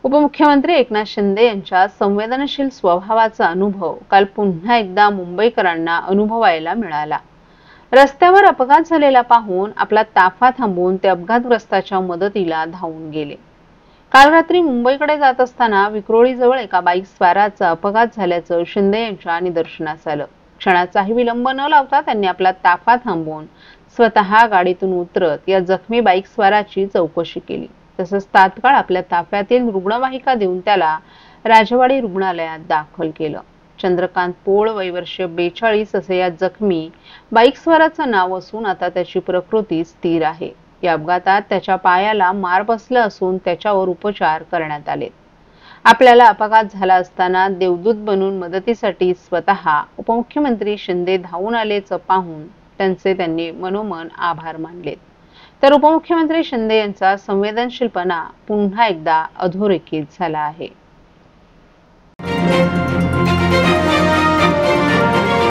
उपमुख्यमंत्री एकनाथ शिंदे यांच्या संवेदनशील स्वभावाचा अनुभव काल पुन्हा एकदा मुंबईकरांना अनुभवायला मिळाला। रस्त्यावर अपघात झालेला पाहून आपला ताफा थांबवून ते अपघातग्रस्ताच्या मदतीला धावून गेले। काल रात्री मुंबईकडे जात असताना विक्रोळीजवळ एका बाईक स्वाराचा अपघात झाल्याचं शिंदे यांच्या निदर्शनास आलं। क्षणाचाही विलंब न लावता त्यांनी आपला ताफा थांबवून स्वतः गाडीतून उतरत या जखमी बाईक स्वाराची चौकशी केली। तसंच तात्काळ आपल्या ताफ्यातील रुग्णवाहिका देऊन त्याला राजवाडी रुग्णालयात दाखल केलं। चंद्रकांत पोळ वय वर्ष 42 असे या जखमी बाईक स्वाराचं नाव असून आता त्याची प्रकृती स्थिर आहे। या अपघातात त्याच्या पायाला मार बसला असून त्याच्यावर उपचार करण्यात आले। आपल्याला अपघात झाला असताना देवदूत बनून मदतीसाठी स्वतः उपमुख्यमंत्री शिंदे धावून आल्याचं पाहून त्यांनी मनोमन आभार मानले। तर उपमुख्यमंत्री शिंदे यांचा संवेदनशीलपणा पुन्हा एकदा अधोरेखित झाला आहे।